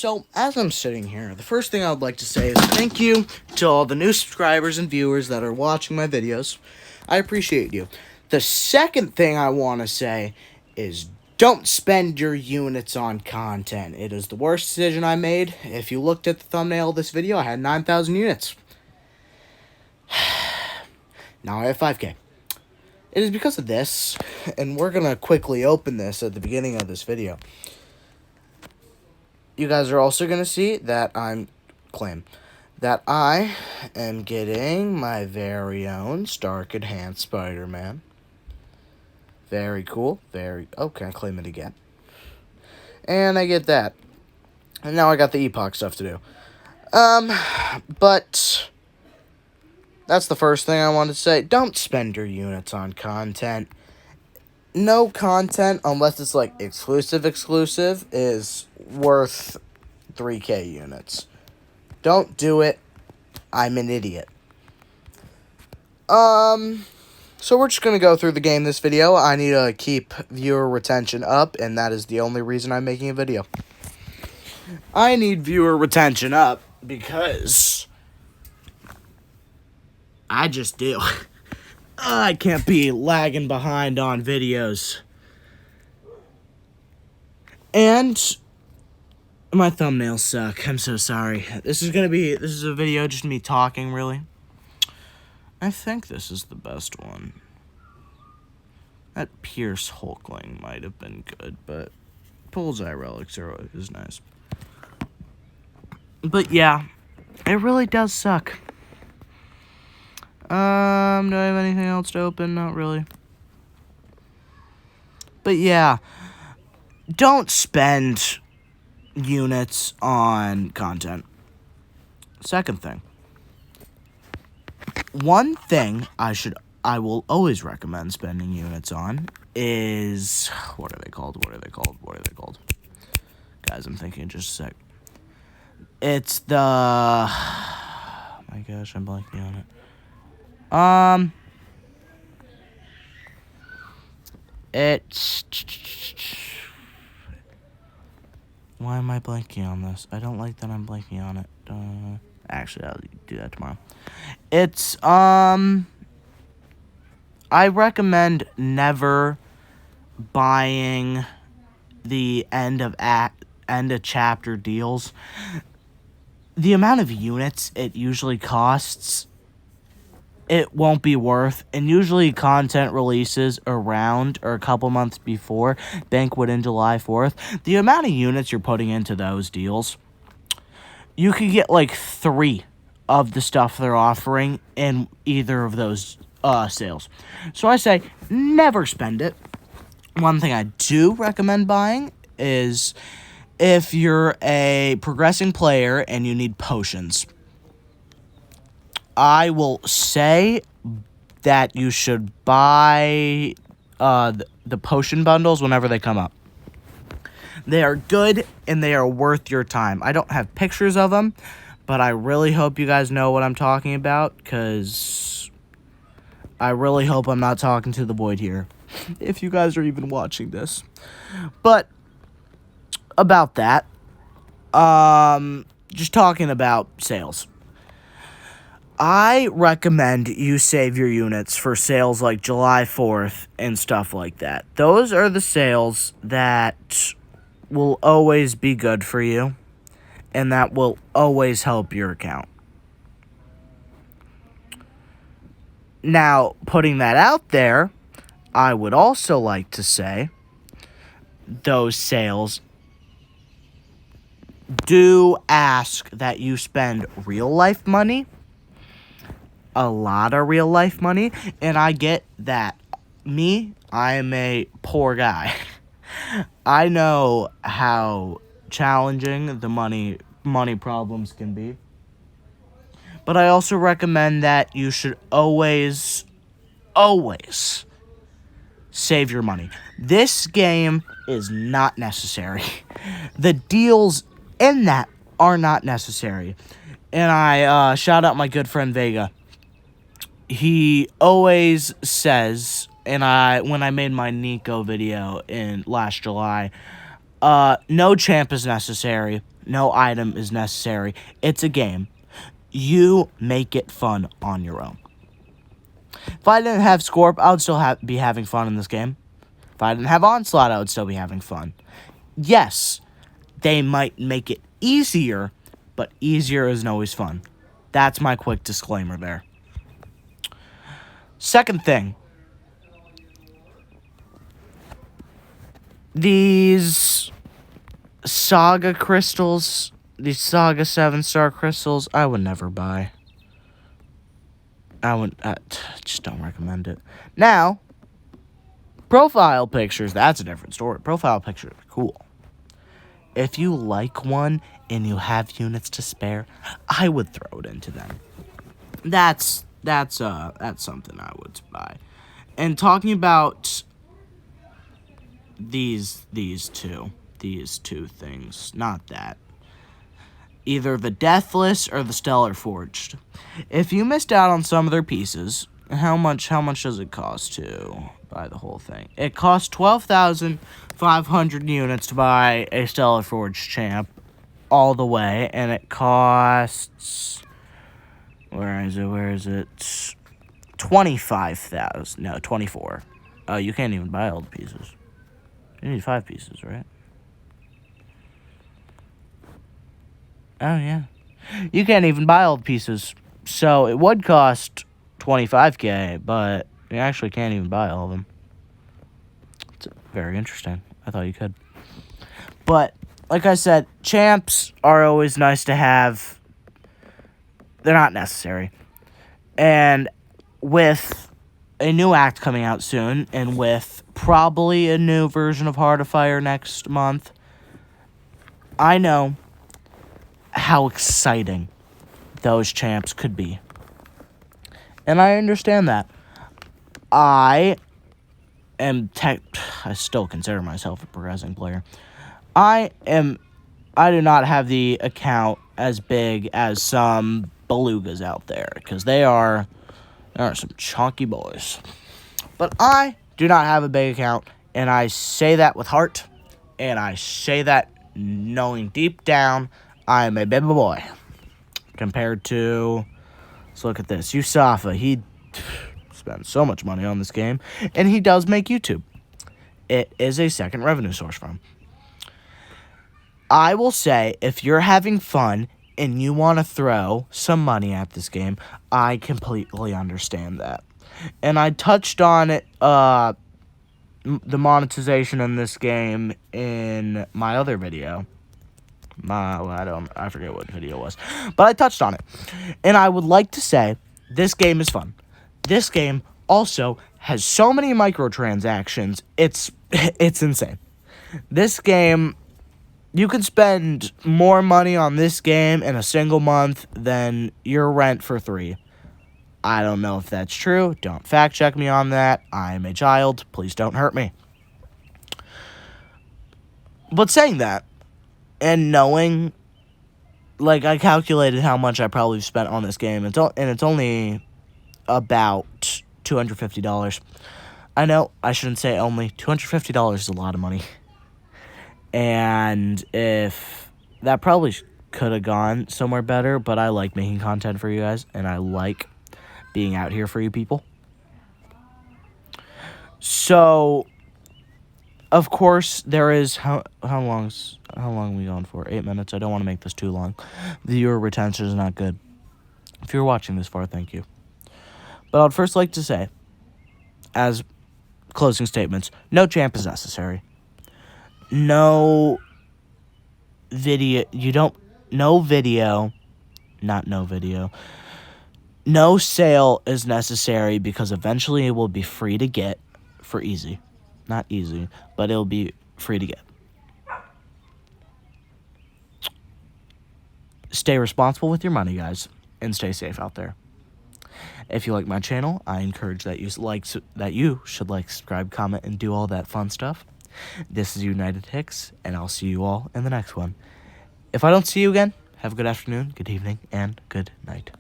So, as I'm sitting here, the first thing I would like to say is thank you to all the new subscribers and viewers that are watching my videos. I appreciate you. The second thing I want to say is don't spend your units on content. It is the worst decision I made. If you looked at the thumbnail of this video, I had 9,000 units. Now I have 5K. It is because of this, and we're going to quickly open this at the beginning of this video. You guys are also going to see that I am getting my very own Stark Enhanced Spider-Man. Very cool. Oh, can I claim it again? And I get that. And now I got the Mcoc stuff to do. But that's the first thing I wanted to say. Don't spend your units on content. No content, unless it's like exclusive, is worth 3K units. Don't do it. I'm an idiot. So we're just going to go through the game this video. I need to keep viewer retention up, and that is the only reason I'm making a video. I need viewer retention up because I just do. I can't be lagging behind on videos. And my thumbnails suck. I'm so sorry. This is a video just me talking, really. I think this is the best one. That Pierce Hulkling might have been good, but Bullseye Relics is nice. But yeah, it really does suck. Do I have anything else to open? Not really. But yeah, don't spend units on content. Second thing. One thing I will always recommend spending units on is, what are they called? Guys, I'm thinking just a sec. It's the, oh my gosh, I'm blanking on it. It's, why am I blanking on this? I don't like that I'm blanking on it. Actually, I'll do that tomorrow. It's, I recommend never buying the end of chapter deals. The amount of units it usually costs, it won't be worth, and usually content releases around or a couple months before Banquet in July 4th. The amount of units you're putting into those deals, you could get like 3 of the stuff they're offering in either of those sales. So I say never spend it. One thing I do recommend buying is if you're a progressing player and you need potions. I will say that you should buy the potion bundles whenever they come up. They are good, and they are worth your time. I don't have pictures of them, but I really hope you guys know what I'm talking about, because I really hope I'm not talking to the void here, if you guys are even watching this. But about that, just talking about sales. I recommend you save your units for sales like July 4th and stuff like that. Those are the sales that will always be good for you, and that will always help your account. Now, putting that out there, I would also like to say those sales do ask that you spend real-life money, a lot of real-life money, and I get that. I am a poor guy. I know how challenging the money problems can be. But I also recommend that you should always save your money. This game is not necessary. The deals in that are not necessary. And I shout out my good friend Vega. He always says, and when I made my Nico video in last July, no champ is necessary. No item is necessary. It's a game. You make it fun on your own. If I didn't have Scorp, I would still be having fun in this game. If I didn't have Onslaught, I would still be having fun. Yes, they might make it easier, but easier isn't always fun. That's my quick disclaimer there. Second thing. These Saga crystals, these Saga 7-star crystals, I would never buy. I just don't recommend it. Now, profile pictures, that's a different story. Profile pictures are cool. If you like one and you have units to spare, I would throw it into them. That's something I would buy. And talking about these two things, not that. Either the Deathless or the Stellar Forged. If you missed out on some of their pieces, how much does it cost to buy the whole thing? It costs 12,500 units to buy a Stellar Forged champ all the way, and it costs, where is it? 25,000. No, 24. Oh, you can't even buy all the pieces. You need 5 pieces, right? Oh, yeah. You can't even buy all the pieces. So it would cost 25K, but you actually can't even buy all of them. It's very interesting. I thought you could. But, like I said, champs are always nice to have. They're not necessary. And with a new act coming out soon, and with probably a new version of Heart of Fire next month, I know how exciting those champs could be. And I understand that. I still consider myself a progressing player. I do not have the account as big as some belugas out there, because there are some chunky boys. But I do not have a big account, and I say that with heart, and I say that knowing deep down I am a baby boy. Compared to, let's look at this, Yusafa. He spends so much money on this game, and he does make YouTube. It is a second revenue source for him. I will say, if you're having fun and you want to throw some money at this game, I completely understand that. And I touched on it, the monetization in this game in my other video. I forget what video it was, but I touched on it. And I would like to say, this game is fun. This game also has so many microtransactions, it's insane. This game, you can spend more money on this game in a single month than your rent for 3. I don't know if that's true. Don't fact check me on that. I'm a child. Please don't hurt me. But saying that, and knowing, like, I calculated how much I probably spent on this game, and it's only about $250. I know, I shouldn't say only. $250 is a lot of money. And if that probably could have gone somewhere better, but I like making content for you guys, and I like being out here for you people. So, of course, there is how long are we going for? 8 minutes. I don't want to make this too long. The viewer retention is not good. If you're watching this far, thank you. But I'd first like to say, as closing statements, no champ is necessary. No video. No sale is necessary, because eventually it will be free to get for easy. Not easy, but it'll be free to get. Stay responsible with your money, guys, and stay safe out there. If you like my channel, I encourage that you should like, subscribe, comment, and do all that fun stuff. This is United Hicks, and I'll see you all in the next one. If I don't see you again, have a good afternoon, good evening, and good night.